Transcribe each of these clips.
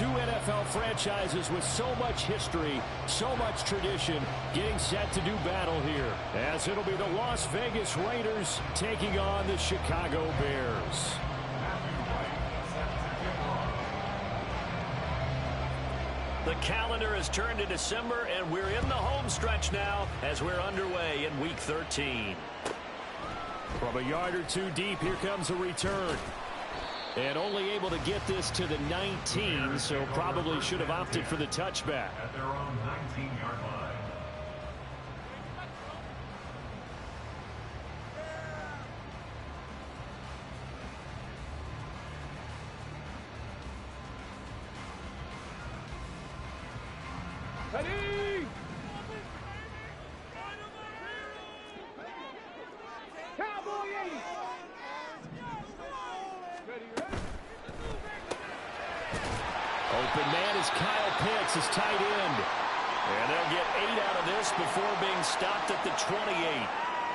Two NFL franchises with so much history, so much tradition, getting set to do battle here, as it'll be the Las Vegas Raiders taking on the Chicago Bears. The calendar has turned to December, and we're in the home stretch now as we're underway in Week 13. From a yard or two deep, here comes a return. And only able to get this to the 19, so probably should have opted for the touchback. At their own 19-yard line. Ready? Cowboy 80. Open man is Kyle Pitts, his tight end. And they'll get 8 out of this before being stopped at the 28.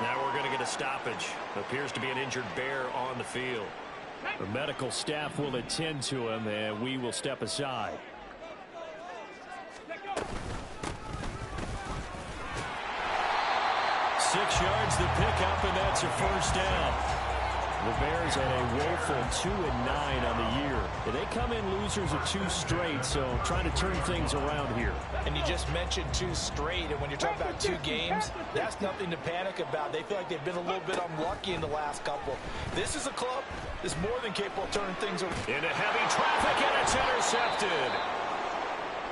Now we're going to get a stoppage. Appears to be an injured Bear on the field. The medical staff will attend to him, and we will step aside. Six yards the pickup, and that's a first down. The Bears had a woeful 2-9 on the year. They come in losers of 2 straight, so trying to turn things around here. And you just mentioned 2 straight, and when you're talking about 2 games, that's nothing to panic about. They feel like they've been a little bit unlucky in the last couple. This is a club that's more than capable of turning things around. Into heavy traffic, and it's intercepted.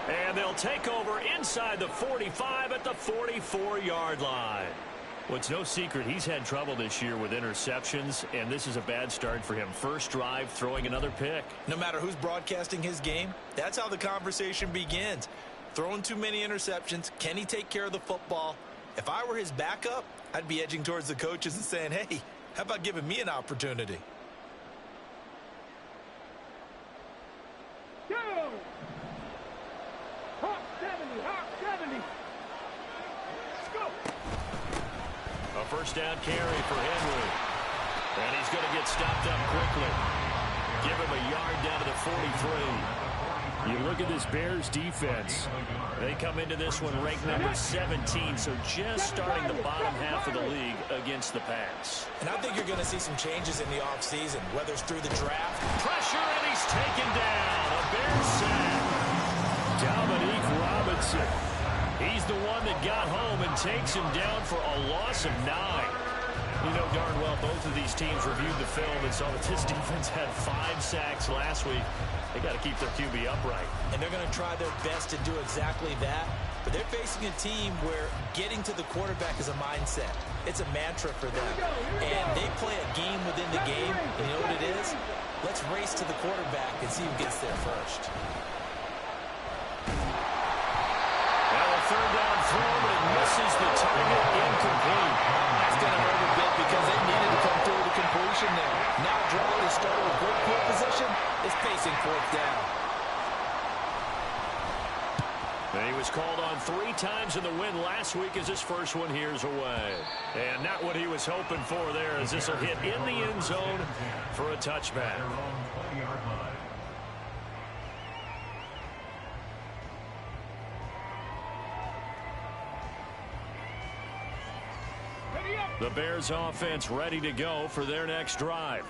And they'll take over inside the 45 at the 44-yard line. Well, it's no secret he's had trouble this year with interceptions, and this is a bad start for him. First drive, throwing another pick. No matter who's broadcasting his game, that's how the conversation begins. Throwing too many interceptions, can he take care of the football? If I were his backup, I'd be edging towards the coaches and saying, hey, how about giving me an opportunity? Go! Hawk 70, Hawk 70. A first down carry for Henry. And he's going to get stopped up quickly. Give him a yard down to the 43. You look at this Bears defense. They come into this one ranked number 17, so just starting the bottom half of the league against the pass. And I think you're going to see some changes in the offseason, whether it's through the draft. Pressure, and he's taken down. A Bears sack. Dominique Robinson. He's the one that got home and takes him down for a loss of 9. You know darn well both of these teams reviewed the film and saw that this defense had 5 sacks last week. They got to keep their QB upright. And they're going to try their best to do exactly that. But they're facing a team where getting to the quarterback is a mindset. It's a mantra for them. And they play a game within the game. And you know what it is? Let's race to the quarterback and see who gets there first. Third down throw, but it misses the target, incomplete. That's going to hurt a bit because they needed to come through the completion there. Now drive is starting with good field position is facing 4th down. And he was called on 3 times in the win last week as his first one here's away. And not what he was hoping for there as this will hit in the end zone for a touchback. The Bears offense ready to go for their next drive.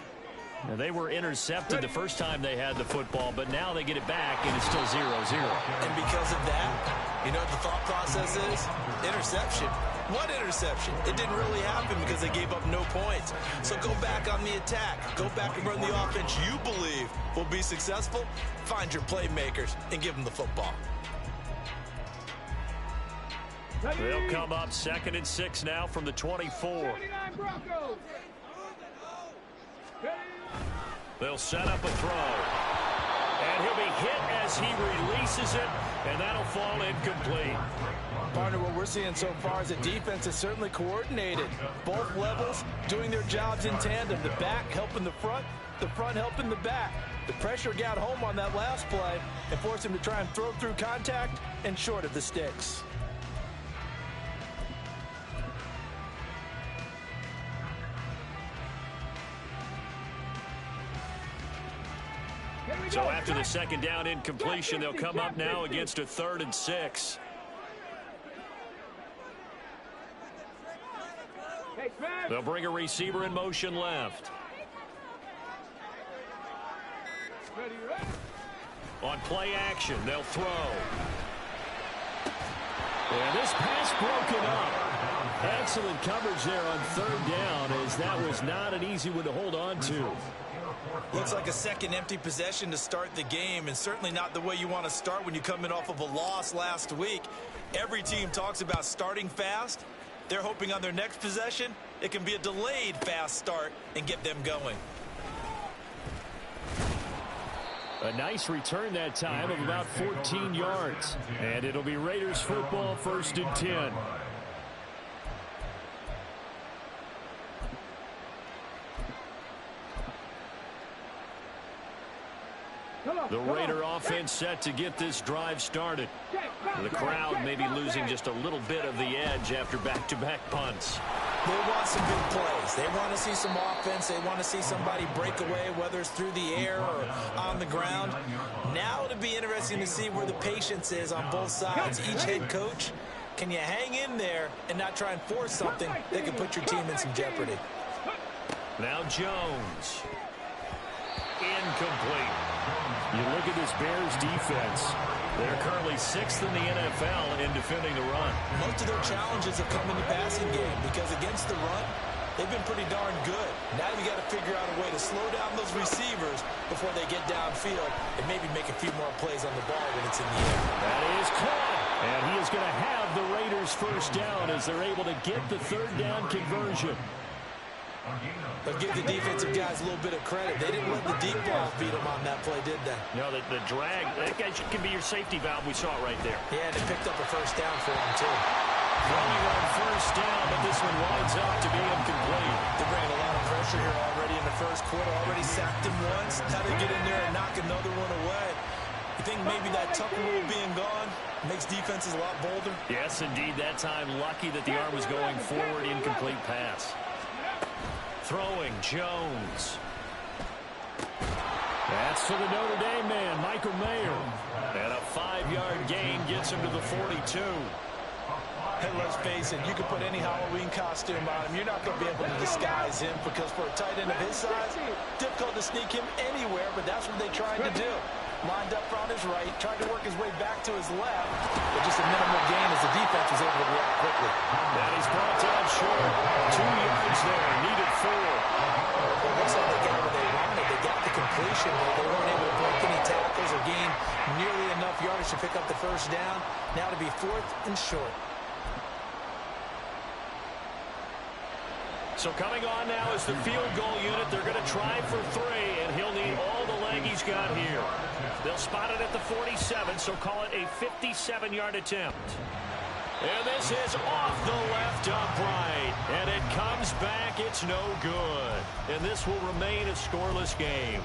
Now, they were intercepted the first time they had the football, but now they get it back, and it's still 0-0. And because of that, you know what the thought process is? Interception. What interception? It didn't really happen because they gave up no points. So go back on the attack. Go back and run the offense you believe will be successful. Find your playmakers and give them the football. They'll come up 2nd and 6 now from the 24. They'll set up a throw. And he'll be hit as he releases it, and that'll fall incomplete. Partner, what we're seeing so far is the defense is certainly coordinated. Both levels doing their jobs in tandem. The back helping the front helping the back. The pressure got home on that last play and forced him to try and throw through contact and short of the sticks. So after the second down incompletion, they'll come up now against a 3rd and 6. They'll bring a receiver in motion left. On play action, they'll throw. And this pass broken up. Excellent coverage there on 3rd down, as that was not an easy one to hold on to. Looks like a second empty possession to start the game, and certainly not the way you want to start when you're coming off of a loss last week. Every team talks about starting fast. They're hoping on their next possession it can be a delayed fast start and get them going. A nice return that time of about 14 yards. And it'll be Raiders football, 1st and 10. The Raider offense set to get this drive started. The crowd may be losing just a little bit of the edge after back-to-back punts. They want some big plays. They want to see some offense. They want to see somebody break away, whether it's through the air or on the ground. Now it'll be interesting to see where the patience is on both sides. Each head coach, can you hang in there and not try and force something that could put your team in some jeopardy? Now Jones. Incomplete. You look at this Bears defense. They're currently 6th in the NFL in defending the run. Most of their challenges have come in the passing game because against the run, they've been pretty darn good. Now you got to figure out a way to slow down those receivers before they get downfield and maybe make a few more plays on the ball when it's in the air. That is caught. And he is going to have the Raiders 1st down as they're able to get the 3rd down conversion. But give the defensive guys a little bit of credit. They didn't let the deep ball beat them on that play, did they? No, the drag, that guy can be your safety valve. We saw it right there. Yeah, and it picked up a 1st down for them, too. Running on 1st down, but this one winds up to be incomplete. They're bringing a lot of pressure here already in the 1st quarter. Already sacked him once. Now they get in there and knock another one away. You think maybe that Tucker rule being gone makes defenses a lot bolder? Yes, indeed. That time, lucky that the arm was going forward. Incomplete pass. Throwing, Jones. That's to the Notre Dame man, Michael Mayer. And a 5-yard gain gets him to the 42. Hey, let's face it, you can put any Halloween costume on him. You're not going to be able to disguise him because for a tight end of his size, difficult to sneak him anywhere, but that's what they tried to do. Lined up on his right, tried to work his way back to his left, but just a minimal gain as the defense was able to react quickly. And he's brought down short. 2 yards there, needed 4. It looks like they got what they wanted. They got the completion, but they weren't able to break any tackles or gain nearly enough yardage to pick up the 1st down. Now to be 4th and short. So coming on now is the field goal unit. They're going to try for 3, and he'll need all the leg he's got here. They'll spot it at the 47, so call it a 57-yard attempt. And this is off the left upright, and it comes back. It's no good. And this will remain a scoreless game.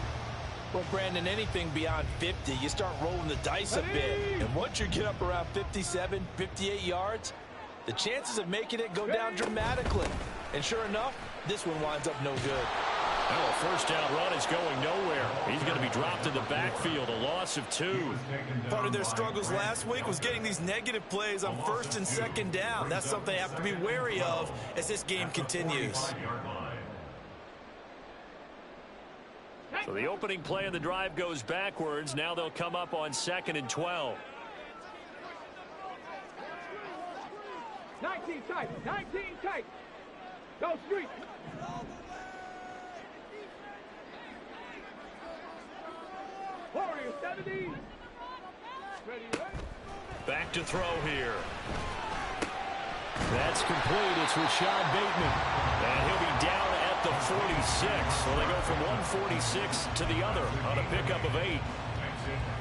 Well, Brandon, anything beyond 50, you start rolling the dice a bit. And once you get up around 57, 58 yards, the chances of making it go down dramatically. And sure enough, this one winds up no good. Well, a 1st down run is going nowhere. He's going to be dropped in the backfield, a loss of 2. Part of their struggles last week was getting these negative plays on 1st and 2nd down. That's something they have to be wary of as this game continues. So the opening play of the drive goes backwards. Now they'll come up on 2nd and 12. 19 tight, 19 tight. Go street. Warrior 70. Ready, ready. Back to throw here. That's complete. It's Rashad Bateman. And he'll be down at the 46. So they go from 146 to the other on a pickup of 8.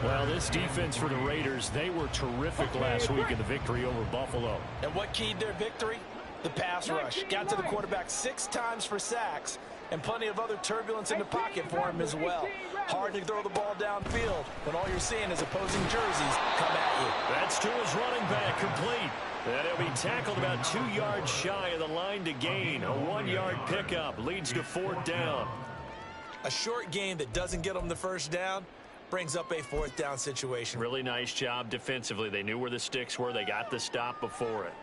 Well, this defense for the Raiders, they were terrific last week in the victory over Buffalo. And what keyed their victory? The pass rush. Got to the quarterback 6 times for sacks, and plenty of other turbulence in the pocket for him as well. Hard to throw the ball downfield when all you're seeing is opposing jerseys come at you. That's to his running back, complete. And he'll be tackled about 2 yards shy of the line to gain. A 1-yard pickup leads to 4th down. A short game that doesn't get them the 1st down brings up a fourth down situation. Really nice job defensively. They knew where the sticks were. They got the stop before it.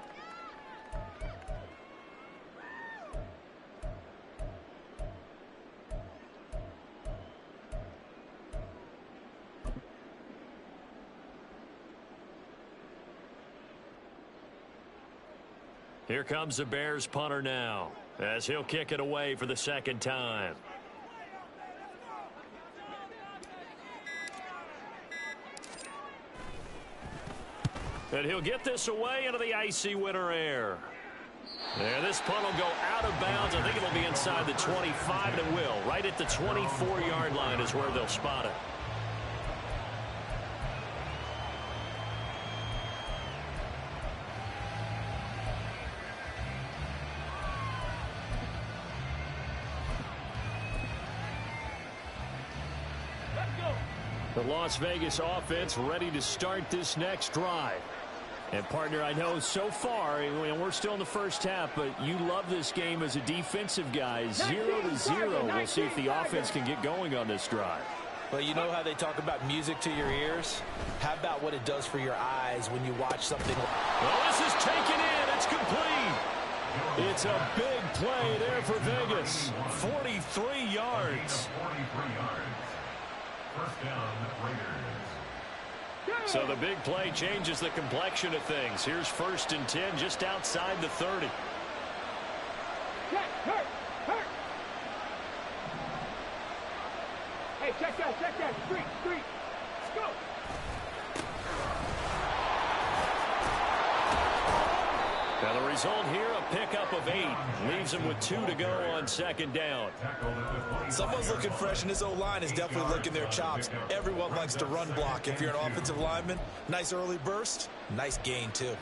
Here comes the Bears punter now, as he'll kick it away for the second time. And he'll get this away into the icy winter air. And this punt will go out of bounds. I think it'll be inside the 25, and it will. Right at the 24-yard line is where they'll spot it. The Las Vegas offense ready to start this next drive. And, partner, I know so far, and we're still in the first half, but you love this game as a defensive guy. 0-0. We'll see if the offense can get going on this drive. Well, you know how they talk about music to your ears? How about what it does for your eyes when you watch something? Well, this is taken in. It's complete. It's a big play there for Vegas. 43 yards. 43 yards. First down, Raiders. So the big play changes the complexion of things. Here's 1st and 10 just outside the 30. Check, hurt. Hey, check that. Street. Let's go. Now the result here, a pickup of 8. Leaves them with 2 to go on second down. Someone's looking fresh, and this O-line is definitely licking their chops. Everyone likes to run block. If you're an offensive lineman, nice early burst, nice gain too.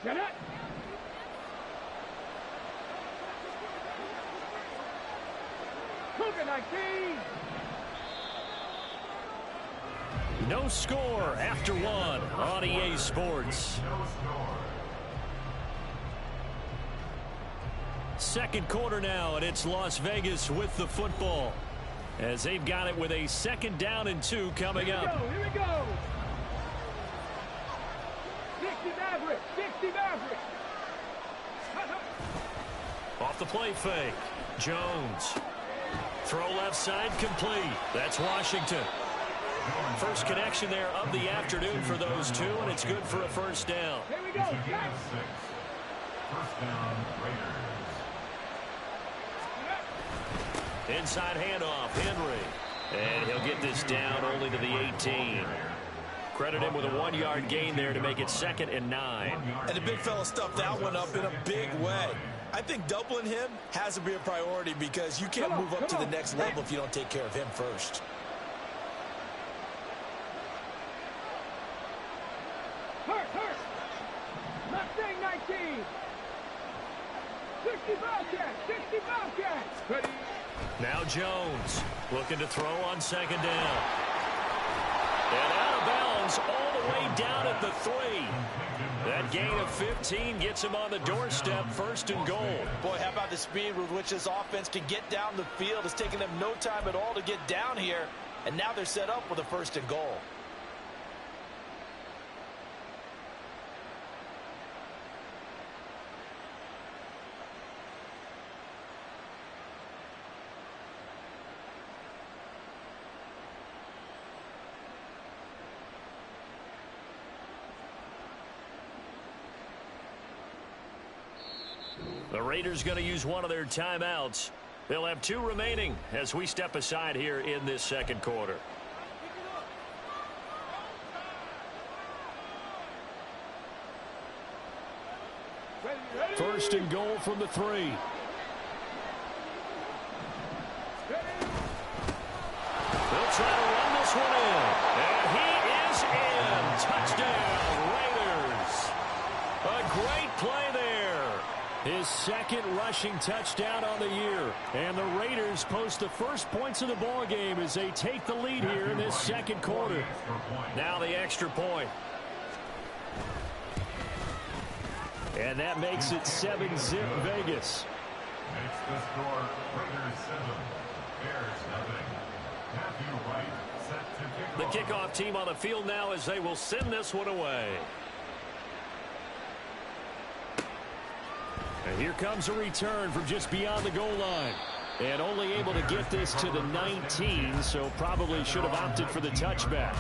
Get it. Cougar 19. No score after 1 on EA Sports. Second quarter now, and it's Las Vegas with the football, as they've got it with a 2nd down and 2 coming up. Here we go. 60 Maverick. Off the play fake. Jones. Throw left side complete. That's Washington. First connection there of the afternoon for those two, and it's good for a first down. Here we go. First down, Raiders. Inside handoff, Henry. And he'll get this down only to the 18. Credit him with a 1-yard gain there to make it 2nd and 9. And the big fella stuffed that one up in a big way. I think doubling him has to be a priority because you can't move up to the next level if you don't take care of him first. Hurt. Mustang 19. 60 Bobcats. Ready. Now Jones looking to throw on 2nd down. And out of bounds all the way down at the 3. That gain of 15 gets him on the doorstep, 1st and goal. Boy, how about the speed with which this offense can get down the field? It's taken them no time at all to get down here, and now they're set up with a 1st and goal. The Raiders going to use one of their timeouts. They'll have 2 remaining as we step aside here in this second quarter. Ready. 1st and goal from the 3. They'll try to run this one in. And he is in. Touchdown, Raiders. A great play there. His 2nd rushing touchdown on the year. And the Raiders post the first points of the ball game as they take the lead here in this second quarter. Now the extra point. And that makes it 7-zip Vegas. Makes the score Raiders 7, Bears nothing. Matthew Wright set to kick The off. kickoff team on the field now as they will send this one away. And here comes a return from just beyond the goal line. And only able to get this to the 19, so probably should have opted for the touchback.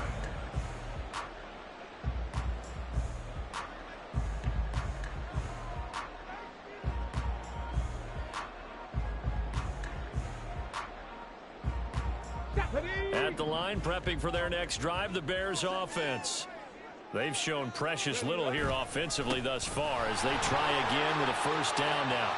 At the line, prepping for their next drive, the Bears offense. They've shown precious little here offensively thus far as they try again with a first down now.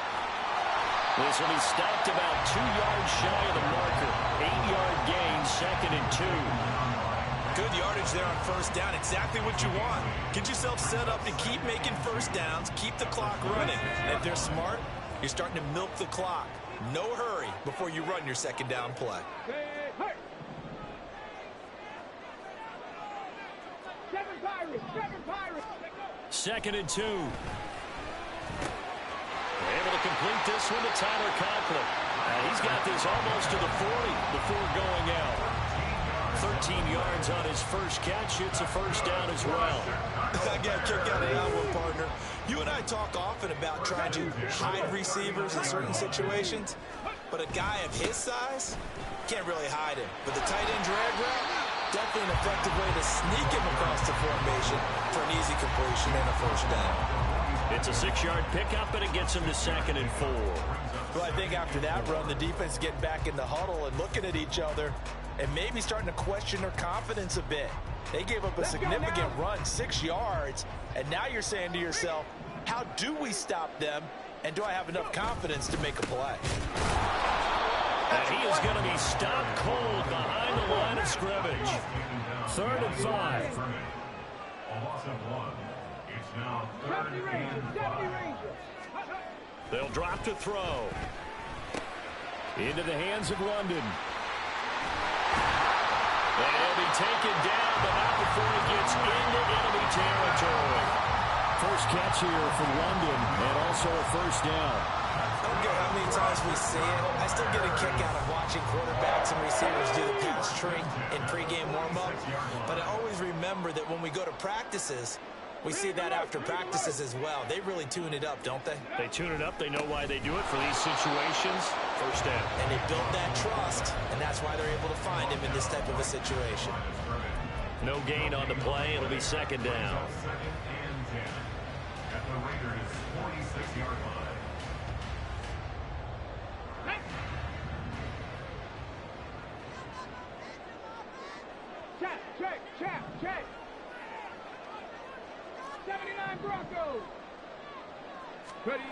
This will be stopped about 2 yards shy of the marker. 8-yard gain, 2nd and 2. Good yardage there on first down. Exactly what you want. Get yourself set up to keep making first downs, keep the clock running. And if they're smart, you're starting to milk the clock. No hurry before you run your second down play. Seven Pirates. 2nd and 2. Able to complete this one to Tyler Conklin. He's got this almost to the 40 before going out. 13 yards on his first catch. It's a first down as well. I got a kick out of that one, partner. You and I talk often about trying to hide receivers in certain situations, but a guy of his size can't really hide him. But the tight end drag route, definitely an effective way to sneak him across the formation for an easy completion and a first down. It's a 6-yard pickup, and it gets him to 2nd and 4. Well, I think after that run, the defense getting back in the huddle and looking at each other and maybe starting to question their confidence a bit. They gave up a significant run, 6 yards, and now you're saying to yourself, how do we stop them, and do I have enough confidence to make a play? And he is going to be stopped cold behind the line of scrimmage. 3rd and 5. A loss of 1. It's now 3rd and 5. They'll drop to throw. Into the hands of London. And he'll be taken down, but not before he gets into enemy territory. First catch here for London, and also a first down. I don't care how many times we see it. I still get a kick out of watching quarterbacks and receivers do the pass tree in pregame warm-up. But I always remember that when we go to practices, we see that after practices as well. They really tune it up, don't they? They tune it up. They know why they do it for these situations. First down. And they build that trust, and that's why they're able to find him in this type of a situation. No gain on the play. It'll be 2nd down. 2nd and 10 at the Raiders' 46-yard line. Check. 79 Broncos. Ready.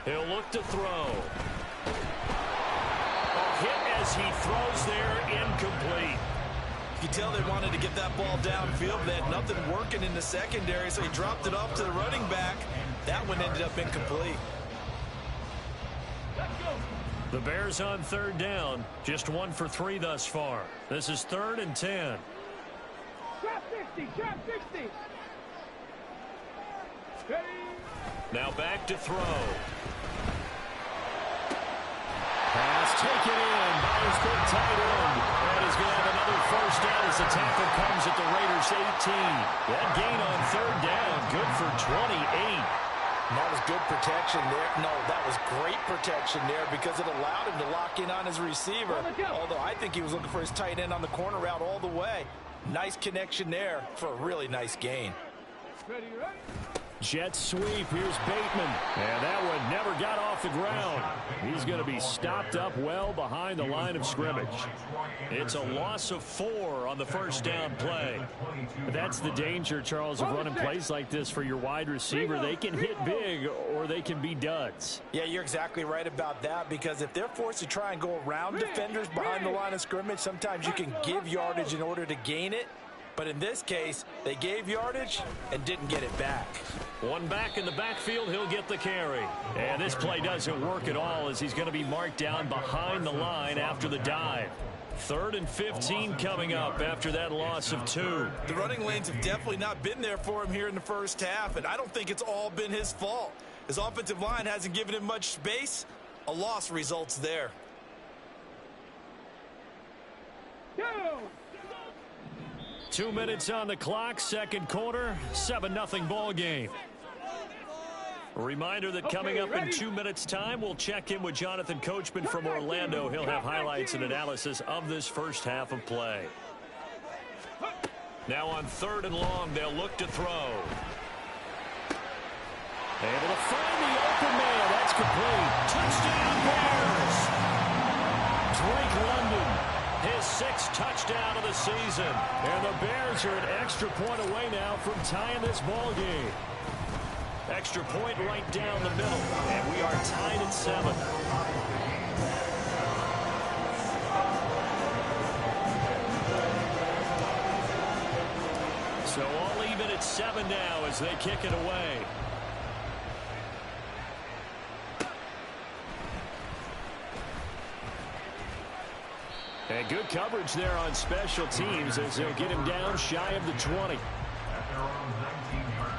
He'll look to throw. A hit as he throws there, incomplete. You can tell they wanted to get that ball downfield. They had nothing working in the secondary, so he dropped it off to the running back. That one ended up incomplete. The Bears on 3rd down. Just 1 for 3 thus far. This is 3rd and 10. Trap 60. Now back to throw. Pass taken in by his big tight end. And he's going to have another first down as the tackle comes at the Raiders' 18. That gain on 3rd down, good for 28. And that was good protection there. No, that was great protection there because it allowed him to lock in on his receiver. Although I think he was looking for his tight end on the corner route all the way. Nice connection there for a really nice gain. Ready. Jet sweep. Here's Bateman. And that one never got off the ground. He's going to be stopped up well behind the line of scrimmage. It's a loss of 4 on the first down play. But that's the danger, Charles, of running plays like this for your wide receiver. They can hit big or they can be duds. Yeah, you're exactly right about that because if they're forced to try and go around defenders behind the line of scrimmage, sometimes you can give yardage in order to gain it. But in this case, they gave yardage and didn't get it back. One back in the backfield, he'll get the carry. And this play doesn't work at all as he's going to be marked down behind the line after the dive. 3rd and 15 coming up after that loss of 2. The running lanes have definitely not been there for him here in the first half, and I don't think it's all been his fault. His offensive line hasn't given him much space. A loss results there. Go! 2 minutes on the clock, second quarter, 7-0 ball game. A reminder that coming up in 2 minutes' time, we'll check in with Jonathan Coachman from Orlando. He'll have highlights and analysis of this first half of play. Now on 3rd and long, they'll look to throw. Able to find the open man. That's complete. Touchdown, Bears. Drake London, his 6th touchdown of the season. And the Bears are an extra point away now from tying this ball game. Extra point right down the middle. And we are tied at 7. So all even at 7 now as they kick it away. And good coverage there on special teams as they'll get him down shy of the 20. At their own 19-yard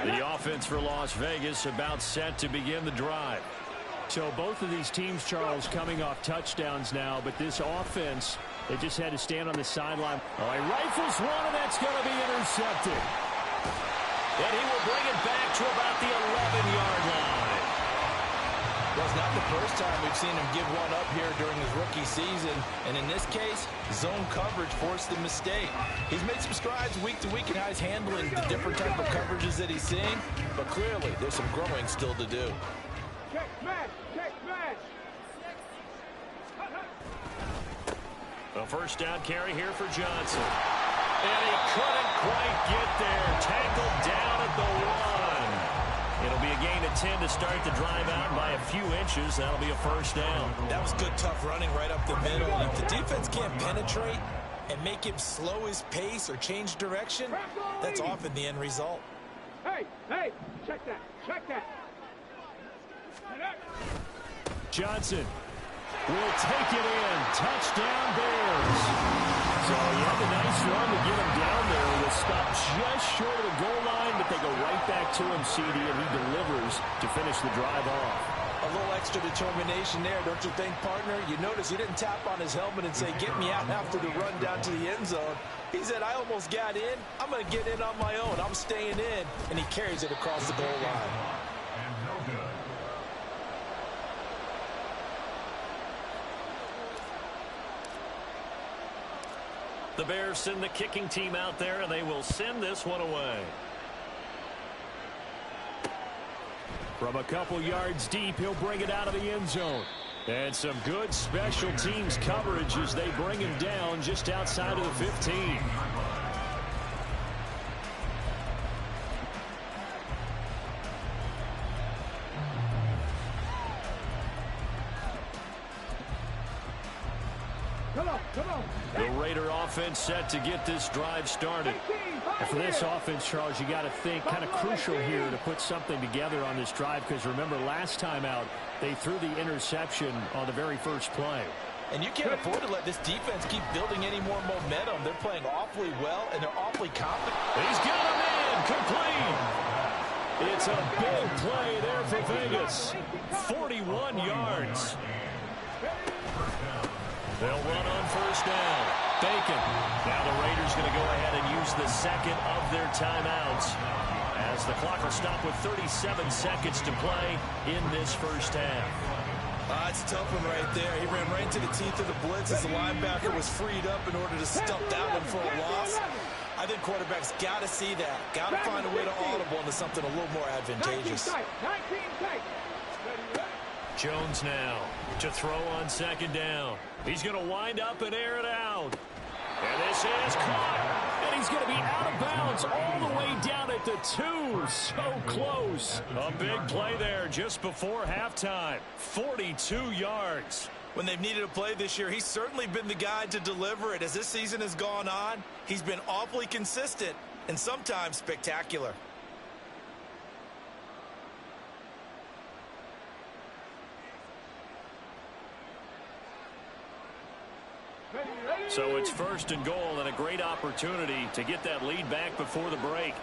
line. The offense for Las Vegas about set to begin the drive. So both of these teams, Charles, coming off touchdowns now, but this offense, they just had to stand on the sideline. Oh, he rifles one, and that's going to be intercepted. And he will bring it back to about the 11-yard line. Well, it's not the first time we've seen him give one up here during his rookie season. And in this case, zone coverage forced the mistake. He's made some strides week to week in how he's handling the different type of coverages that he's seeing. But clearly, there's some growing still to do. Check smash! Check smash! A first down carry here for Johnson. And he couldn't quite get there. Tackled down at the 1. It'll be a gain of 10 to start the drive out by a few inches. That'll be a first down. That was good, tough running right up the middle. If the defense can't penetrate and make him slow his pace or change direction, that's often the end result. Hey, hey, check that, check that. Johnson will take it in. Touchdown, Bears. So he had a nice run to get him down there. He was stopped just short of the goal line, but they go right back to him, CD, and he delivers to finish the drive off. A little extra determination there, don't you think, partner? You notice he didn't tap on his helmet and say, get me out after the run down to the end zone. He said, I almost got in. I'm going to get in on my own. I'm staying in. And he carries it across the goal line. And no good. The Bears send the kicking team out there, and they will send this one away. From a couple yards deep, he'll bring it out of the end zone. And some good special teams coverage as they bring him down just outside of the 15. Come on, come on. The Raider offense set to get this drive started. And for this offense, Charles, you got to think kind of crucial here to put something together on this drive, because remember last time out they threw the interception on the very first play. And you can't afford to let this defense keep building any more momentum. They're playing awfully well, and they're awfully confident. He's got him in, complete. It's a big play there for Vegas. 41 yards. They'll run on first down. Bacon. Now the Raiders going to go ahead and use the second of their timeouts as the clock will stop with 37 seconds to play in this first half. It's a tough one right there. He ran right into the teeth of the blitz as the linebacker was freed up in order to stop that one for a loss. I think quarterbacks got to see that. Got to find a way to audible into something a little more advantageous. 19 tight. Jones now to throw on second down. He's going to wind up and air it out. And this is caught. And he's going to be out of bounds all the way down at the 2. So close. A big play there just before halftime. 42 yards. When they've needed a play this year, he's certainly been the guy to deliver it. As this season has gone on, he's been awfully consistent and sometimes spectacular. So it's 1st and goal and a great opportunity to get that lead back before the break.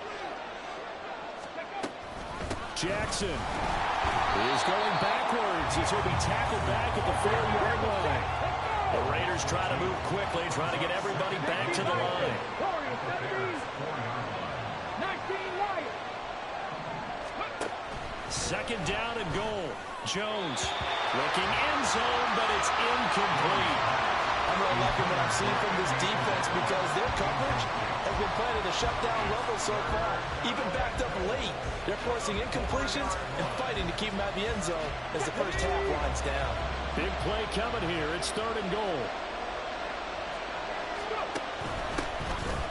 Jackson is going backwards as he'll be tackled back at the 4-yard line. The Raiders try to move quickly, trying to get everybody back to the line. 2nd down and goal. Jones looking end zone, but it's incomplete. I'm really liking what I'm seeing from this defense because their coverage has been playing at a shutdown level so far. Even backed up late, they're forcing incompletions and fighting to keep them out of the end zone as the first half winds down. Big play coming here. It's 3rd and goal.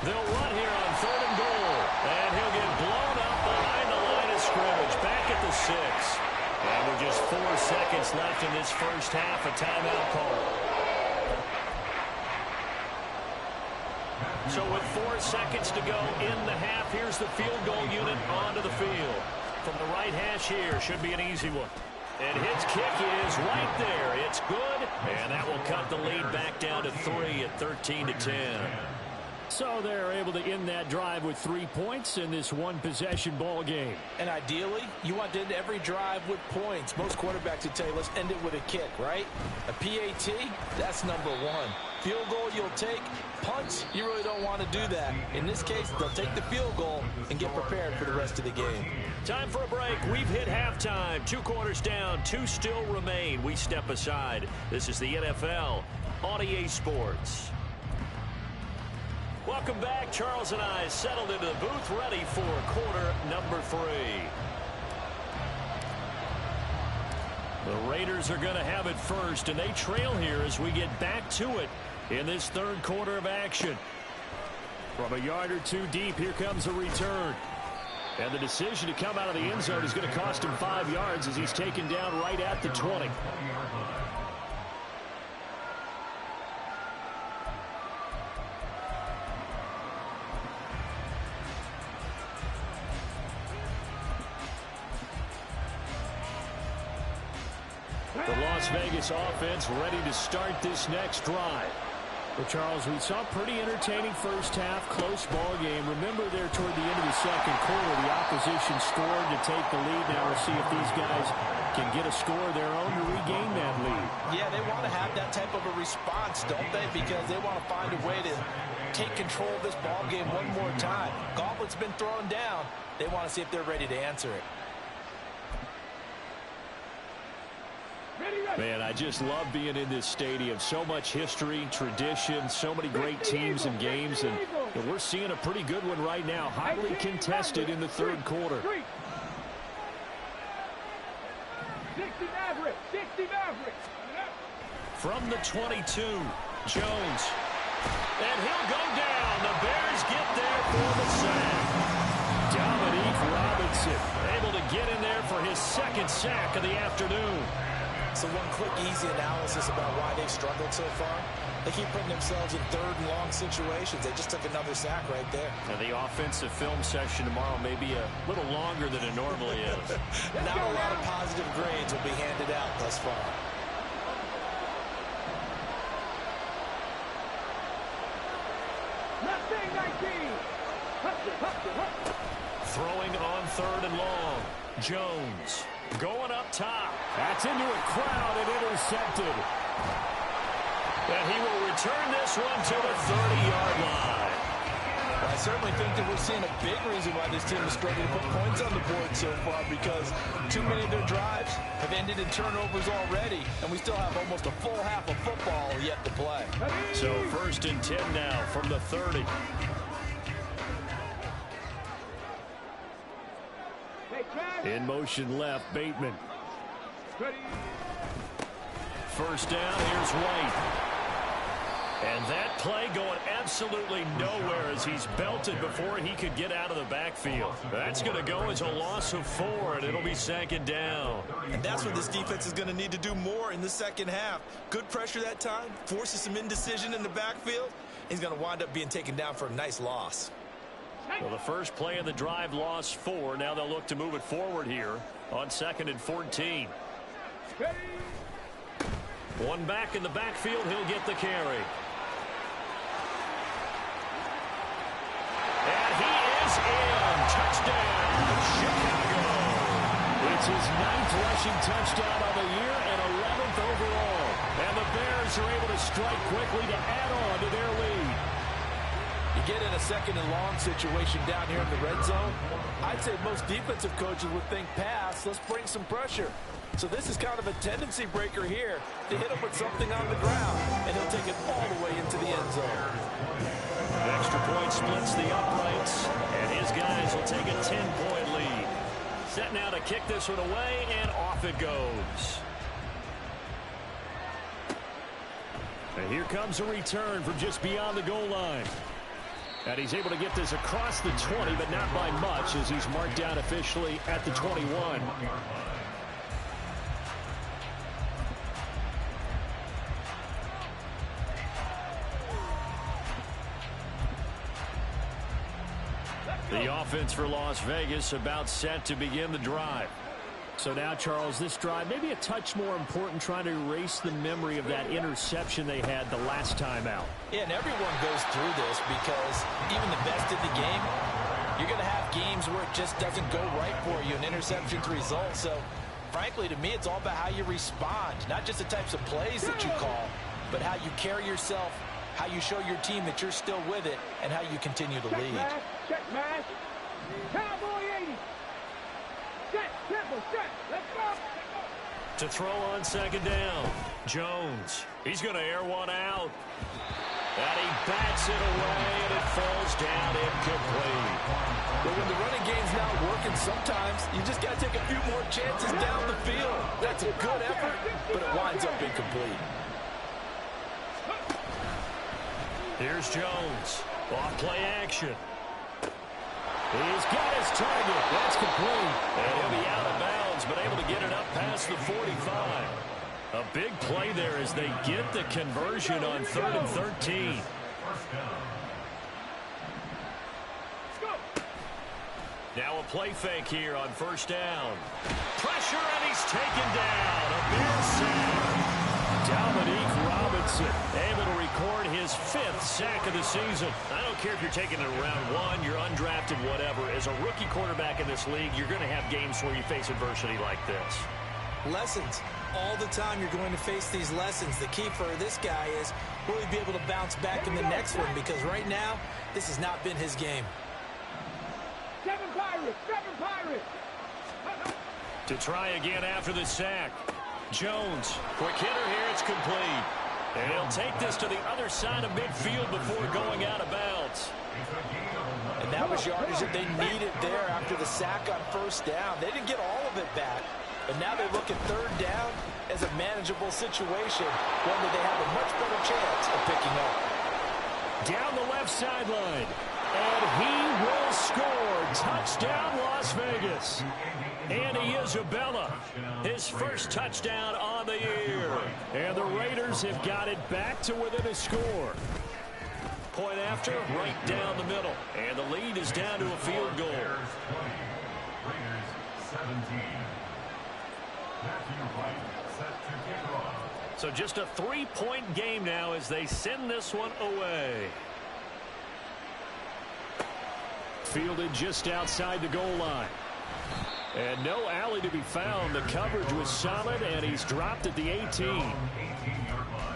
They'll run here on 3rd and goal. And he'll get blown up behind the line of scrimmage. Back at the 6. And with just 4 seconds left in this first half, a timeout call. So with 4 seconds to go in the half, here's the field goal unit onto the field. From the right hash here, should be an easy one. And his kick is right there. It's good, and that will cut the lead back down to 3 at 13-10. So they're able to end that drive with 3 points in this one-possession ball game. And ideally, you want to end every drive with points. Most quarterbacks would tell you, let's end it with a kick, right? A PAT, that's number 1. Field goal you'll take. Punts, you really don't want to do that. In this case, they'll take the field goal and get prepared for the rest of the game. Time for a break. We've hit halftime. 2 quarters down, 2 still remain. We step aside. This is the NFL on EA Sports. Welcome back. Charles and I settled into the booth, ready for quarter number 3. The Raiders are going to have it first, and they trail here as we get back to it in this 3rd quarter of action. From a yard or 2 deep, here comes a return. And the decision to come out of the end zone is going to cost him 5 yards as he's taken down right at the 20. The Las Vegas offense ready to start this next drive. Well, Charles, we saw a pretty entertaining first half, close ball game. Remember there toward the end of the 2nd quarter, the opposition scored to take the lead. Now we'll see if these guys can get a score of their own to regain that lead. Yeah, they want to have that type of a response, don't they? Because they want to find a way to take control of this ball game one more time. Gauntlet's been thrown down. They want to see if they're ready to answer it. Man, I just love being in this stadium. So much history, tradition, so many great teams and games, and we're seeing a pretty good one right now. Highly contested in the 3rd quarter. 60 Maverick. 60 Maverick. From the 22, Jones. And he'll go down. The Bears get there for the sack. Dominique Robinson able to get in there for his 2nd sack of the afternoon. So one quick, easy analysis about why they've struggled so far. They keep putting themselves in 3rd and long situations. They just took another sack right there. Now the offensive film session tomorrow may be a little longer than it normally is. Not a lot of positive grades will be handed out thus far. Throwing on 3rd and long. Jones going up top. That's into a crowd and intercepted. And he will return this one to the 30-yard line. I certainly think that we're seeing a big reason why this team is struggling to put points on the board so far, because too many of their drives have ended in turnovers already, and we still have almost a full half of football yet to play. So 1st and 10 now from the 30. In motion left, Bateman. 1st down, here's White. And that play going absolutely nowhere as he's belted before he could get out of the backfield. That's going to go as a loss of 4, and it'll be 2nd down. And that's what this defense is going to need to do more in the 2nd half. Good pressure that time, forces some indecision in the backfield. He's going to wind up being taken down for a nice loss. Well, the first play of the drive lost 4. Now they'll look to move it forward here on 2nd and 14. One back in the backfield. He'll get the carry. And he is in. Touchdown, Chicago. It's his 9th rushing touchdown of the year and 11th overall. And the Bears are able to strike quickly to add on to their lead. You get in a second and long situation down here in the red zone. I'd say most defensive coaches would think pass. Let's bring some pressure. So this is kind of a tendency breaker here to hit him with something on the ground, and he'll take it all the way into the end zone. Extra point splits the uprights, and his guys will take a 10-point lead. Set now to kick this one away, and off it goes. And here comes a return from just beyond the goal line. And he's able to get this across the 20, but not by much, as he's marked down officially at the 21. The offense for Las Vegas about set to begin the drive. So now, Charles, this drive maybe a touch more important, trying to erase the memory of that interception they had the last time out. Yeah, and everyone goes through this because even the best in the game, you're going to have games where it just doesn't go right for you, and interceptions result. So, frankly, to me, it's all about how you respond, not just the types of plays that you call, but how you carry yourself, how you show your team that you're still with it, and how you continue to lead. Check pass. Cowboy 80. Set, temple, set. Let's go. To throw on second down, Jones. He's going to air one out. And he bats it away, and it falls down incomplete. But when the running game's not working, sometimes you just got to take a few more chances down the field. That's a good effort, but it winds up incomplete. Here's Jones. Off play action. He's got his target. That's complete. And he'll be out of bounds, but able to get it up past the 45. A big play there as they get the conversion on 3rd and 13. Now a play fake here on first down. Pressure, and he's taken down. A Bears sack. Dominique Robinson able to record his 5th sack of the season. I don't care if you're taking it in round 1, you're undrafted, whatever. As a rookie quarterback in this league, you're going to have games where you face adversity like this. Lessons. All the time you're going to face these lessons. The key for this guy is will he be able to bounce back in the next one, because right now, this has not been his game. 7 Pirates, 7 Pirates. To try again after the sack. Jones, quick hitter here, it's complete. And he'll take this to the other side of midfield before going out of bounds. And that was yardage that they needed there after the sack on first down. They didn't get all of it back, but now they look at 3rd down as a manageable situation, one that they have a much better chance of picking up. Down the left sideline, and he will score. Touchdown, Las Vegas. Andy Isabella, his first touchdown on the year. And the Raiders have got it back to within a score. Point after, right down the middle. And the lead is down to a field goal. Raiders 17. Matthew Wright set to kick off. So just a 3-point game now as they send this one away. Fielded just outside the goal line. And no alley to be found. The coverage was solid, and he's dropped at the 18. 18-yard line.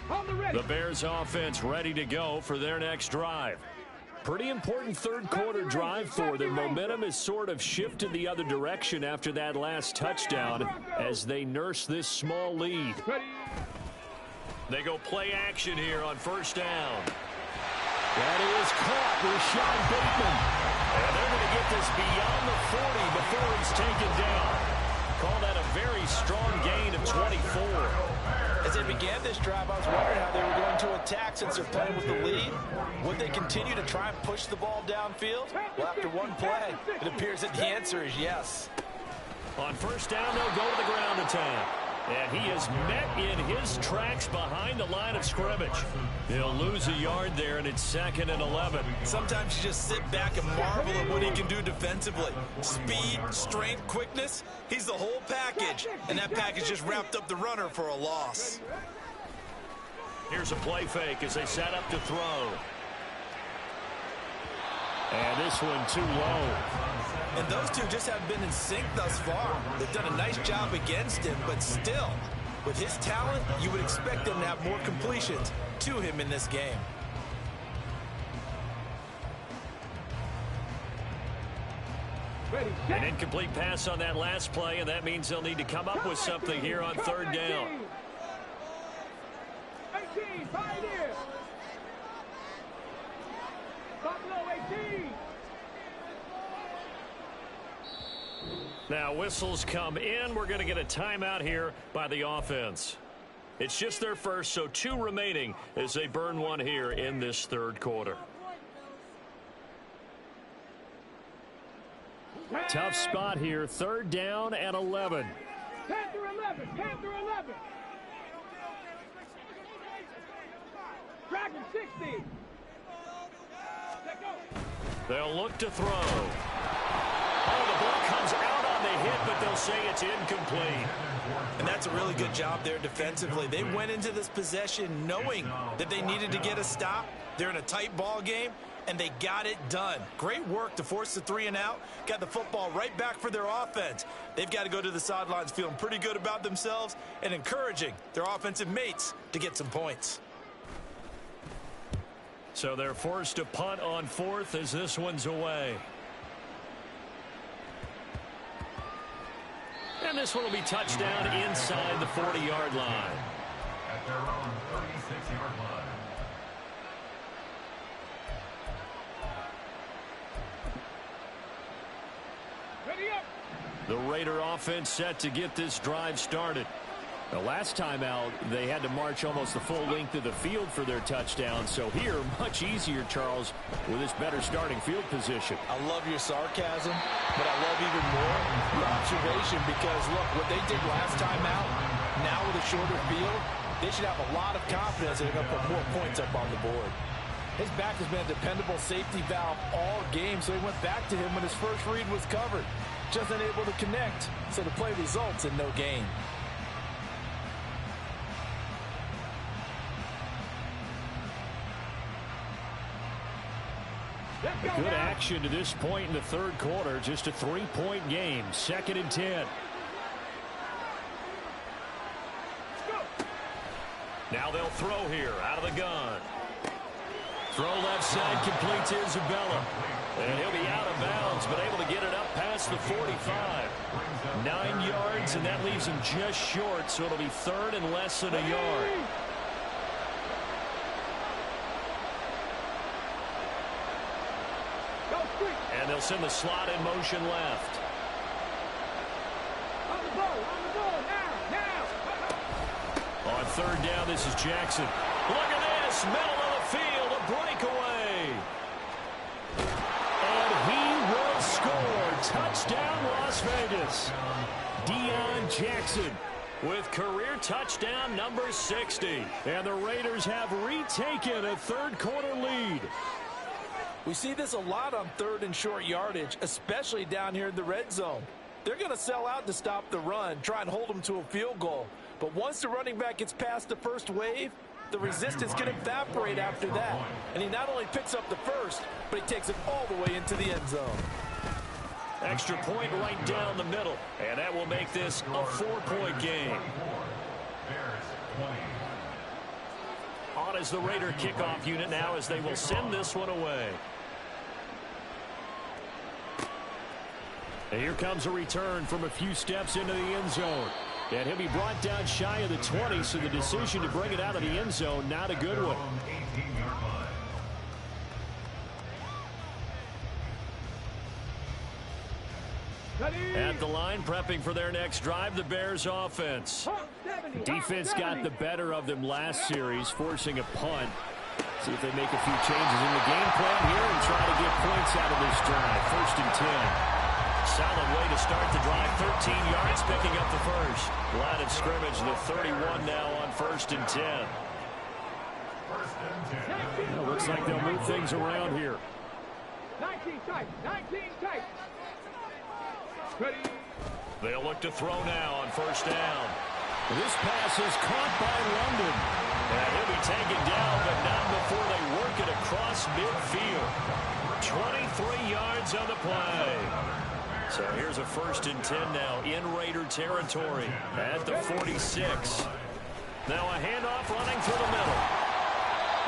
On the ready. The Bears offense ready to go for their next drive. Pretty important third quarter drive for them. Momentum has sort of shifted the other direction after that last touchdown as they nurse this small lead. They go play action here on first down. That is caught, Rashad Bateman. And they're going to get this beyond the 40 before he's taken down. Call that a very strong gain of 24. As they began this drive, I was wondering how they were going to attack since they're playing with the lead. Would they continue to try and push the ball downfield? Well, after one play, it appears that the answer is yes. On first down, they'll go to the ground attack. And he is met in his tracks behind the line of scrimmage. He'll lose a yard there, and it's 2nd and 11. Sometimes you just sit back and marvel at what he can do defensively. Speed, strength, quickness, he's the whole package. And that package just wrapped up the runner for a loss. Here's a play fake as they set up to throw. And this one too low. And those two just haven't been in sync thus far. They've done a nice job against him, but still, with his talent, you would expect them to have more completions to him in this game. An incomplete pass on that last play, and that means they'll need to come up with something here on third down. 18, Pioneer. Buffalo 18. Now whistles come in. We're going to get a timeout here by the offense. It's just their first, so 2 remaining as they burn one here in this third quarter. Tough spot here, 3rd down and 11. 10 through 11, 10 through 11. Dragon 60. Let go. They'll look to throw. Oh, the ball comes out on the hit, but they'll say it's incomplete. And that's a really good job there defensively. They went into this possession knowing that they needed to get a stop. They're in a tight ball game, and they got it done. Great work to force the 3 and out. Got the football right back for their offense. They've got to go to the sidelines feeling pretty good about themselves and encouraging their offensive mates to get some points. So they're forced to punt on 4th as this one's away. And this one will be touchdown inside the 40-yard line. At their own 36-yard line. Ready up. The Raider offense set to get this drive started. The last time out, they had to march almost the full length of the field for their touchdown. So here, much easier, Charles, with this better starting field position. I love your sarcasm, but I love even more your observation because, look, what they did last time out, now with a shorter field, they should have a lot of confidence that they're going to put more points up on the board. His back has been a dependable safety valve all game, so he went back to him when his first read was covered. Just unable to connect, so the play results in no gain. Good action to this point in the third quarter. Just a 3-point game. 2nd and 10. Now they'll throw here out of the gun. Throw left side, completes Isabella. And he'll be out of bounds, but able to get it up past the 45. 9 yards, and that leaves him just short, so it'll be 3rd and less than a yard. And they'll send the slot in motion left. On the ball, now. On 3rd down, this is Jackson. Look at this, middle of the field, a breakaway. And he will score. Touchdown, Las Vegas. Deion Jackson with career touchdown number 60. And the Raiders have retaken a third quarter lead. We see this a lot on 3rd and short yardage, especially down here in the red zone. They're going to sell out to stop the run, try and hold them to a field goal. But once the running back gets past the first wave, the resistance can evaporate after that. And he not only picks up the first, but he takes it all the way into the end zone. Extra point right down the middle. And that will make this a 4-point game. On as the Raider kickoff unit now as they will send this one away. And here comes a return from a few steps into the end zone. And he'll be brought down shy of the 20, so the decision to bring it out of the end zone, not a good one. At the line, prepping for their next drive, the Bears offense. Defense got the better of them last series, forcing a punt. See if they make a few changes in the game plan here and try to get points out of this drive. 1st and 10. Solid way to start the drive. 13 yards, picking up the first. Line of scrimmage, the 31 now on 1st and 10. Well, looks like they'll move things around here. 19 tight. 19 tight. They'll look to throw now on 1st down. This pass is caught by London. And he'll be taken down, but not before they work it across midfield. 23 yards on the play. So here's a 1st and 10 now in Raider territory at the 46. Now a handoff running through the middle.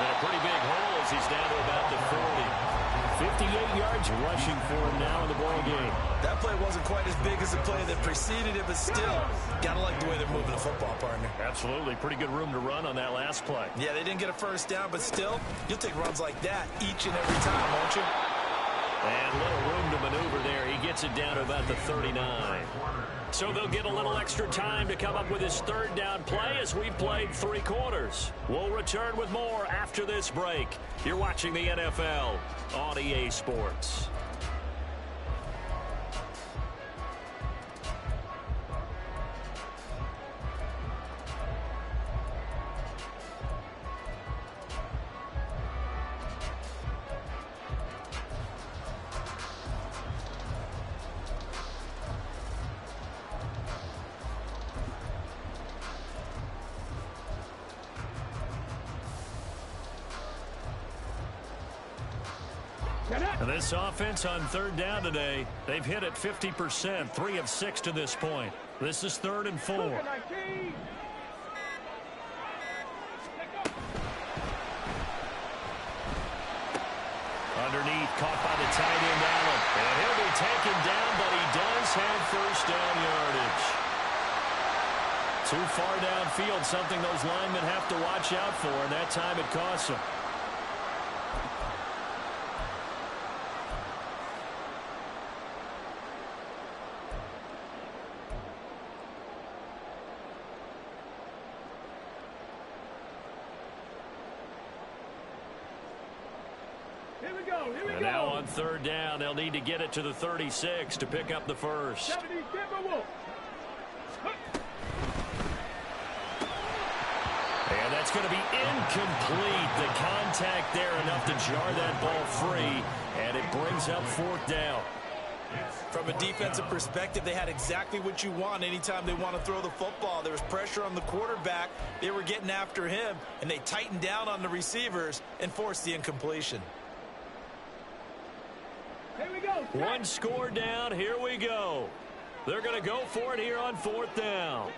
And a pretty big hole as he's down to about the 40. 58 yards rushing for him now in the ball game. That play wasn't quite as big as the play that preceded it, but still, gotta like the way they're moving the football, partner. Absolutely. Pretty good room to run on that last play. Yeah, they didn't get a 1st down, but still, you'll take runs like that each and every time, won't you? And little room to maneuver there. He gets it down to about the 39. So they'll get a little extra time to come up with his 3rd down play as we've played 3 quarters. We'll return with more after this break. You're watching the NFL on EA Sports. And this offense on 3rd down today, they've hit it 50%, 3 of 6 to this point. This is 3rd and 4. Underneath, caught by the tight end Allen. And he'll be taken down, but he does have 1st down yardage. Too far downfield, something those linemen have to watch out for, and that time it costs them. And now on 3rd down, they'll need to get it to the 36 to pick up the first. And that's going to be incomplete. The contact there enough to jar that ball free, and it brings up 4th down. From a defensive perspective, they had exactly what you want anytime they want to throw the football. There was pressure on the quarterback. They were getting after him, and they tightened down on the receivers and forced the incompletion. Here we go. 1 score down. Here we go. They're going to go for it here on 4th down.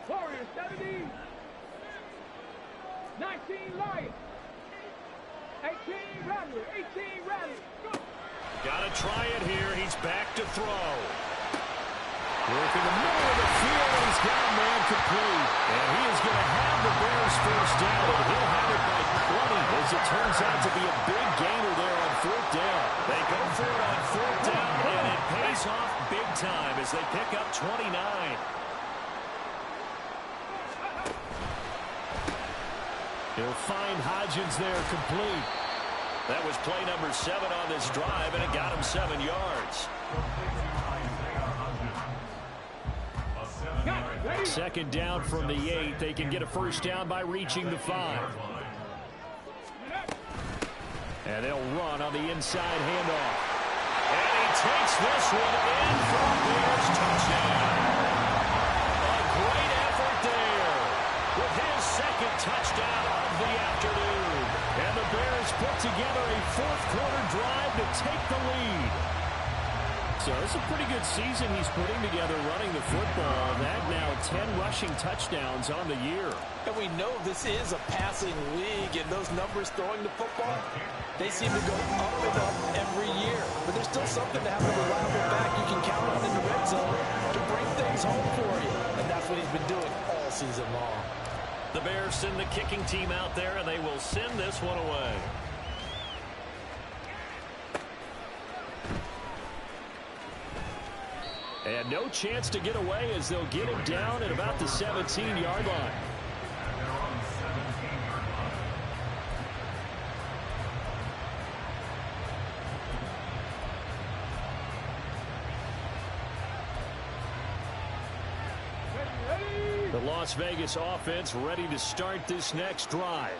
Warriors 70. 19 Lions. 18 Rattler. 18 Rattler. Go. Got to try it here. He's back to throw. Working the middle of the field, and he's got a man complete. And he is going to have the Bears 1st down, and he'll have it by 20, as it turns out to be a big gainer there on 4th down. They go for it on 4th down, and it pays off big time as they pick up 29. He'll find Hodgins there complete. That was play number 7 on this drive, and it got him 7 yards. 2nd down from the 8. They can get a 1st down by reaching the 5. And they'll run on the inside handoff. And he takes this one in for a Bears touchdown. A great effort there with his 2nd touchdown of the afternoon. And the Bears put together a 4th quarter drive to take the lead. So it's a pretty good season he's putting together running the football. That now 10 rushing touchdowns on the year. And we know this is a passing league, and those numbers throwing the football, they seem to go up and up every year. But there's still something to have a reliable back you can count on in the red zone to bring things home for you. And that's what he's been doing all season long. The Bears send the kicking team out there, and they will send this one away. And no chance to get away as they'll get him down at about the 17-yard line. The Las Vegas offense ready to start this next drive.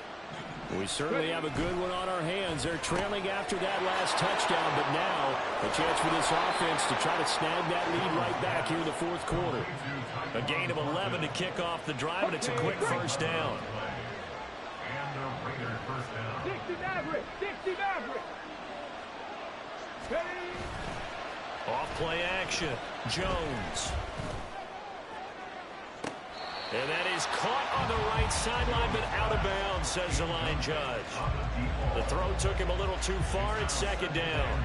We certainly have a good one on our hands. They're trailing after that last touchdown, but now a chance for this offense to try to snag that lead right back here in the fourth quarter. A gain of 11 to kick off the drive, and it's a quick first down. And the Raiders first down. 60 Maverick. 60 Maverick. Off play action. Jones. And that is caught on the right sideline, but out of bounds, says the line judge. The throw took him a little too far. It's second down.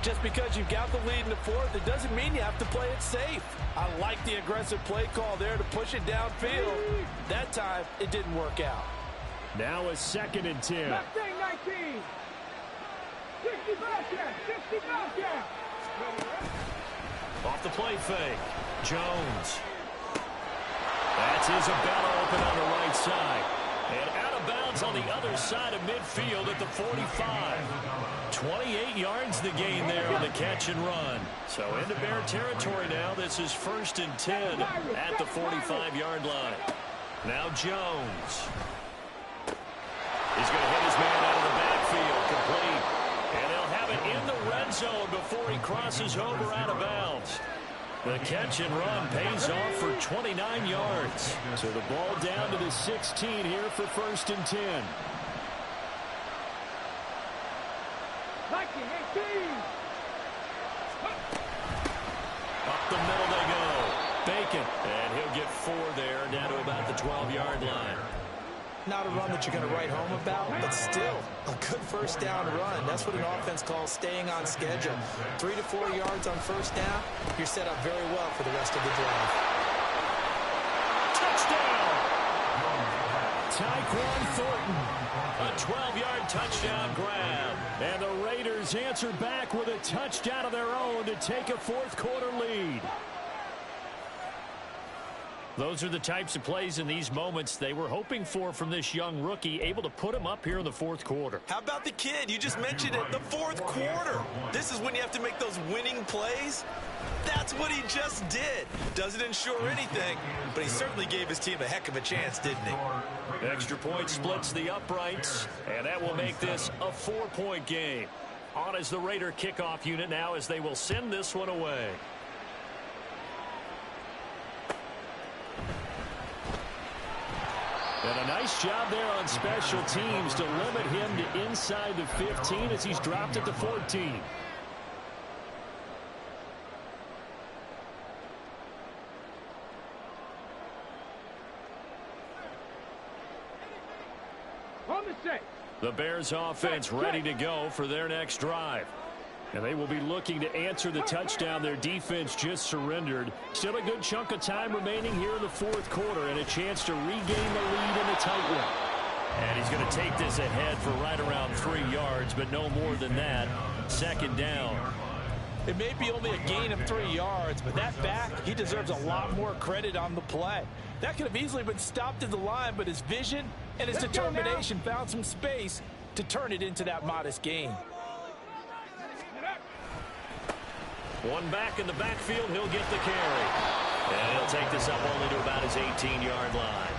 Just because you've got the lead in the fourth, it doesn't mean you have to play it safe. I like the aggressive play call there to push it downfield. That time, it didn't work out. Now a 2nd and 10. Mustang 19. 60 Bobcat. 60 Bobcat. Off the play fake. Jones. That's Isabella open on the right side. And out of bounds on the other side of midfield at the 45. 28 yards the gain there on the catch and run. So into Bear territory now. This is 1st and 10 at the 45-yard line. Now Jones. He's going to hit his man out of the backfield, complete. And they'll have it in the red zone before he crosses over out of bounds. The catch and run pays off for 29 yards. So the ball down to the 16 here for 1st and 10. 19-18. Up the middle they go. Bacon. And he'll get 4 there, down to about the 12-yard line. Not a run that you're going to write home about, but still a good first down run. That's what an offense calls staying on schedule. 3 to 4 yards on first down, you're set up very well for the rest of the drive. Touchdown! Tyquan Thornton. A 12-yard touchdown grab. And the Raiders answer back with a touchdown of their own to take a fourth quarter lead. Those are the types of plays in these moments they were hoping for from this young rookie, able to put him up here in the fourth quarter. How about the kid? You just mentioned it, the fourth quarter. This is when you have to make those winning plays. That's what he just did. Doesn't ensure anything, but he certainly gave his team a heck of a chance, didn't he? Extra point splits the uprights, and that will make this a 4-point game. On is the Raider kickoff unit now as they will send this one away. And a nice job there on special teams to limit him to inside the 15 as he's dropped at the 14. On the set. The Bears offense ready to go for their next drive. And they will be looking to answer the touchdown their defense just surrendered. Still a good chunk of time remaining here in the fourth quarter and a chance to regain the lead in a tight one. And he's going to take this ahead for right around 3 yards, but no more than that. Second down. It may be only a gain of 3 yards, but that back, he deserves a lot more credit on the play. That could have easily been stopped at the line, but his vision and his determination found some space to turn it into that modest gain. One back in the backfield, he'll get the carry. And he'll take this up only to about his 18-yard line.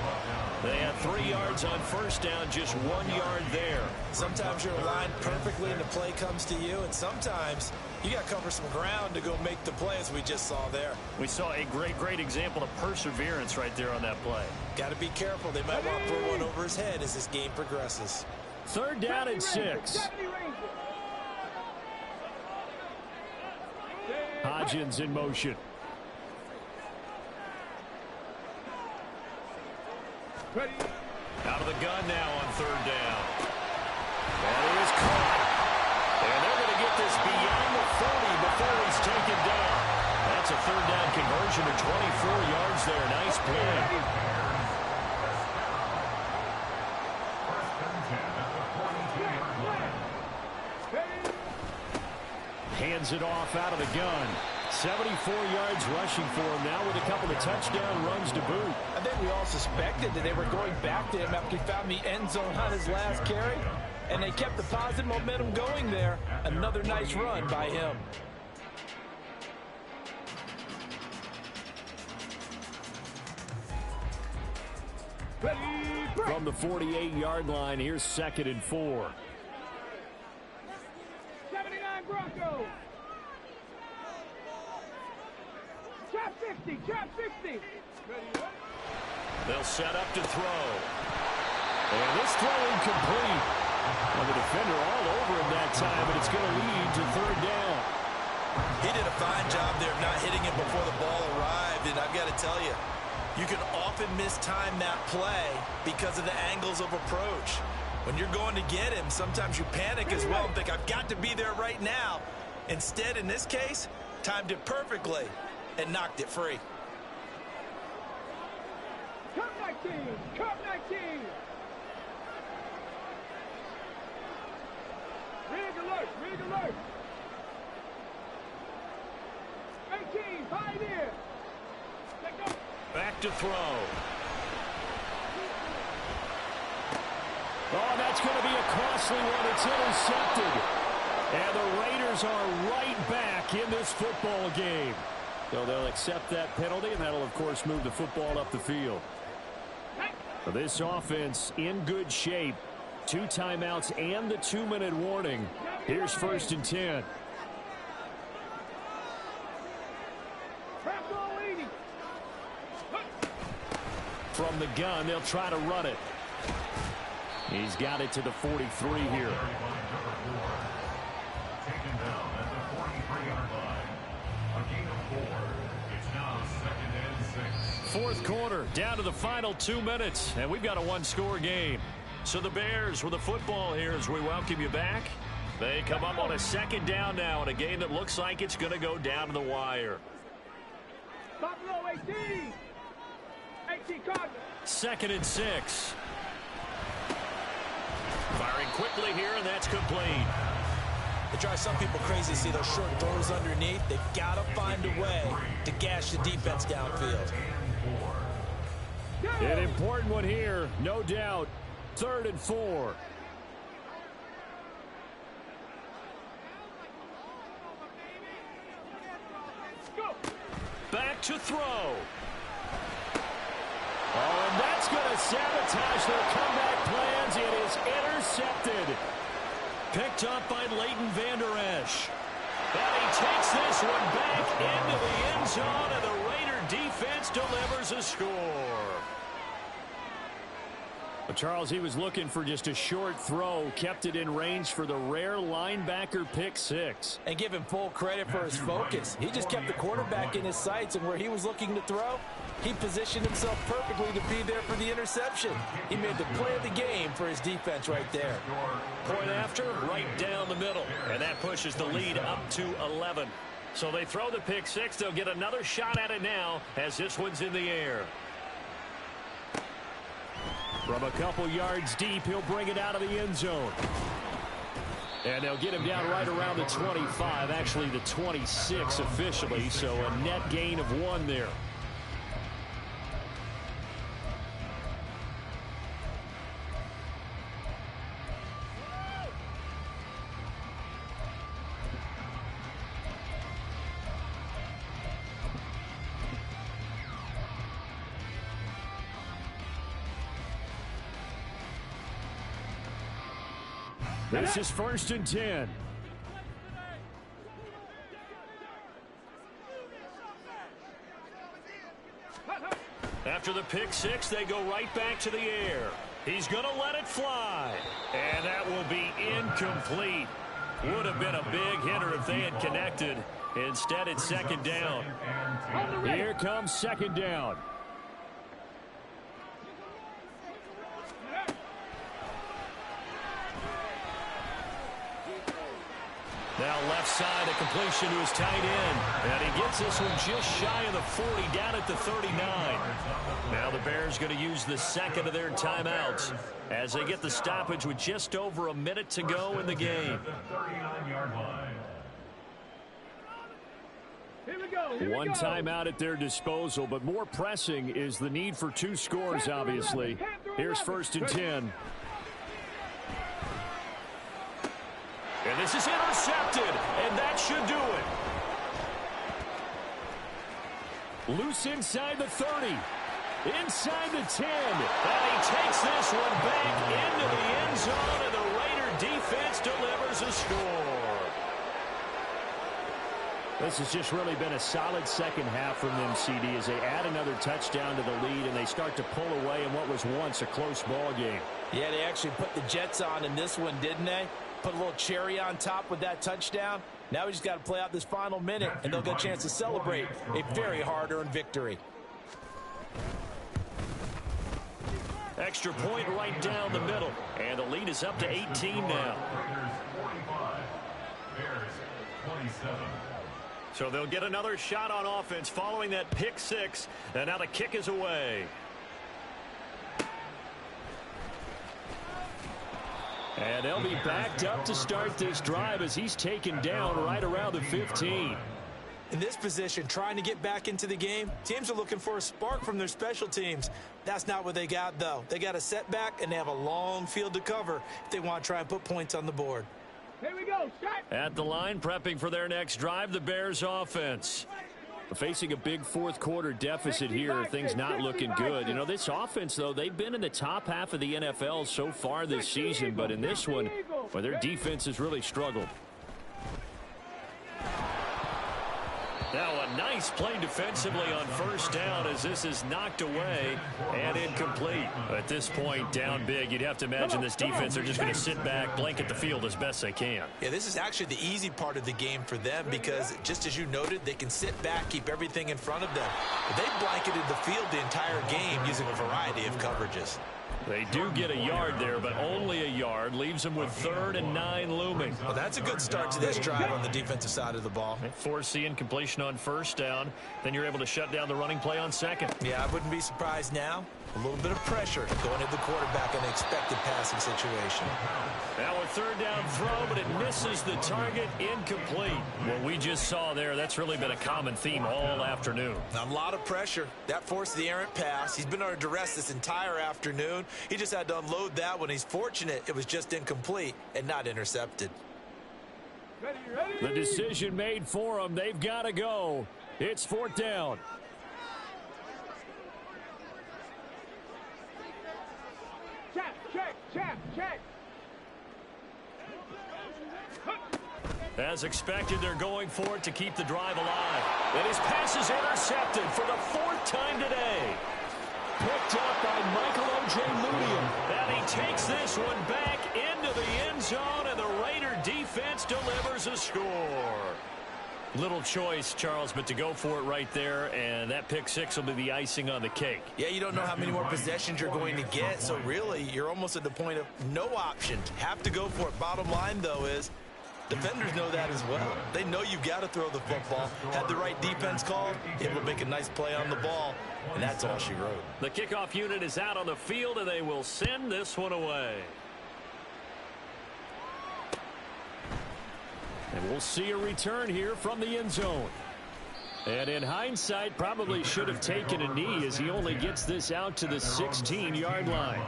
They had 3 yards on first down, just 1 yard there. Sometimes you're aligned perfectly and the play comes to you, and sometimes you got to cover some ground to go make the play, as we just saw there. We saw a great example of perseverance right there on that play. Got to be careful. They might want to throw one over his head as this game progresses. Third down and 6. Stay Trojans in motion. Ready. Out of the gun now on third down. And he is caught. And they're going to get this beyond the 40 before he's taken down. That's a third down conversion to 24 yards there. Nice play. Hands it off out of the gun. 74 yards rushing for him now with a couple of touchdown runs to boot. I think we all suspected that they were going back to him after he found the end zone on his last carry, and they kept the positive momentum going there. Another nice run by him. From the 48-yard line, here's 2nd and 4. 79 Broncos. Chop 50, chop 50. They'll set up to throw. And this throw incomplete. Well, the defender all over him that time, but it's going to lead to third down. He did a fine job there of not hitting him before the ball arrived, and I've got to tell you, you can often mistime that play because of the angles of approach. When you're going to get him, sometimes you panic as well and think, I've got to be there right now. Instead, in this case, timed it perfectly and knocked it free. Cup 19, Cup 19. Rig alert, rig alert. 18, pioneer. Let go. Back to throw. Oh, that's going to be a costly one. It's intercepted. And the Raiders are right back in this football game. So they'll accept that penalty, and that'll, of course, move the football up the field. So this offense in good shape. 2 timeouts and the 2-minute warning. Here's 1st and 10. From the gun, they'll try to run it. He's got it to the 43 here. Taken down at the 43-yard line. A gain of 4. It's now 2nd and 6. Fourth quarter, down to the final 2 minutes, and we've got a one-score game. So the Bears with the football here as we welcome you back. They come up on a 2nd down now in a game that looks like it's going to go down to the wire. Buffalo 18. 18 Cardinals. 2nd and 6. Firing quickly here, and that's complete. It drives some people crazy to see those short throws underneath. They've got to find a way to gash the defense downfield. An important one here, no doubt. 3rd and 4. Back to throw. Oh, and that's going to sabotage their comeback plans. It is intercepted. Picked up by Leighton Vander Esch. And he takes this one back into the end zone, and the Raider defense delivers a score. But Charles, he was looking for just a short throw, kept it in range for the rare linebacker pick 6. And give him full credit for his focus. He just kept the quarterback in his sights, and where he was looking to throw, he positioned himself perfectly to be there for the interception. He made the play of the game for his defense right there. Point after, right down the middle. And that pushes the lead up to 11. So they throw the pick 6. They'll get another shot at it now as this one's in the air. From a couple yards deep, he'll bring it out of the end zone. And they'll get him down right around the 25, actually the 26 officially, so a net gain of 1 there. This is 1st and 10. After the pick 6, they go right back to the air. He's going to let it fly. And that will be incomplete. Would have been a big hitter if they had connected. Instead, it's second down. Here comes second down. Now left side, a completion to his tight end. And he gets this one just shy of the 40, down at the 39. Now the Bears going to use the second of their timeouts as they get the stoppage with just over a minute to go in the game. One timeout at their disposal, but more pressing is the need for 2 scores, obviously. Here's 1st and 10. And this is intercepted, and that should do it. Loose inside the 30, inside the 10. And he takes this one back into the end zone, and the Raider defense delivers a score. This has just really been a solid second half from them, CD, as they add another touchdown to the lead, and they start to pull away in what was once a close ball game. Yeah, they actually put the Jets on in this one, didn't they? Put a little cherry on top with that touchdown. Now we just got to play out this final minute, and they'll get a chance to celebrate a very hard-earned victory. Extra point right down the middle, and the lead is up to 18 now. So they'll get another shot on offense following that pick 6, and now the kick is away. And they'll be backed up to start this drive as he's taken down right around the 15. In this position, trying to get back into the game, teams are looking for a spark from their special teams. That's not what they got, though. They got a setback, and they have a long field to cover if they want to try and put points on the board. Here we go, shot. At the line, prepping for their next drive, the Bears offense. Facing a big fourth-quarter deficit here, things not looking good. You know, this offense, though, they've been in the top half of the NFL so far this season, but in this one, well, their defense has really struggled. Now a nice play defensively on first down as this is knocked away and incomplete. At this point, down big, you'd have to imagine this defense, they're just going to sit back, blanket the field as best they can. Yeah, this is actually the easy part of the game for them because, just as you noted, they can sit back, keep everything in front of them. But they blanketed the field the entire game using a variety of coverages. They do get a yard there, but only a yard. Leaves them with 3rd and 9 looming. Well, that's a good start to this drive on the defensive side of the ball. Force the incompletion on first down. Then you're able to shut down the running play on second. Yeah, I wouldn't be surprised now. A little bit of pressure going at the quarterback in an expected passing situation. Now a 3rd down throw, but it misses the target, incomplete. What we just saw there, that's really been a common theme all afternoon. A lot of pressure. That forced the errant pass. He's been under duress this entire afternoon. He just had to unload that one. He's fortunate it was just incomplete and not intercepted. The decision made for him. They've got to go. It's 4th down. Check. As expected, they're going for it to keep the drive alive. And his pass is intercepted for the 4th time today. Picked up by Michael Ojemudia. And he takes this one back into the end zone, and the Raider defense delivers a score. Little choice, Charles, but to go for it right there, and that pick 6 will be the icing on the cake. Yeah, you don't know how many more possessions you're going to get, so really you're almost at the point of no option. Have to go for it. Bottom line, though, is defenders know that as well. They know you've got to throw the football. Had the right defense called, able to make a nice play on the ball, and that's all she wrote. The kickoff unit is out on the field, and they will send this one away. And we'll see a return here from the end zone. And in hindsight, probably should have taken a knee as he only gets this out to the 16-yard line.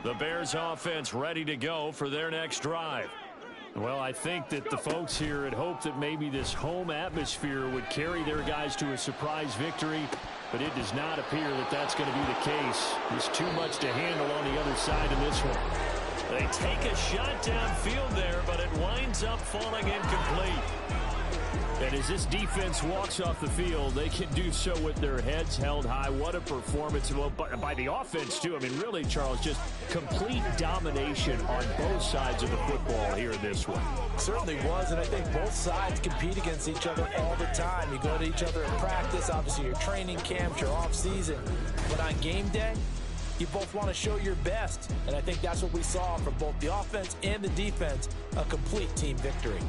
The Bears offense ready to go for their next drive. Well, I think that the folks here had hoped that maybe this home atmosphere would carry their guys to a surprise victory, but it does not appear that that's going to be the case. There's too much to handle on the other side in this one. They take a shot downfield there, but it winds up falling incomplete. And as this defense walks off the field, they can do so with their heads held high. What a performance by the offense, too. I mean, really, Charles, just complete domination on both sides of the football here in this one. Certainly was, and I think both sides compete against each other all the time. You go to each other in practice, obviously your training camps, your off-season. But on game day, you both want to show your best. And I think that's what we saw from both the offense and the defense, a complete team victory.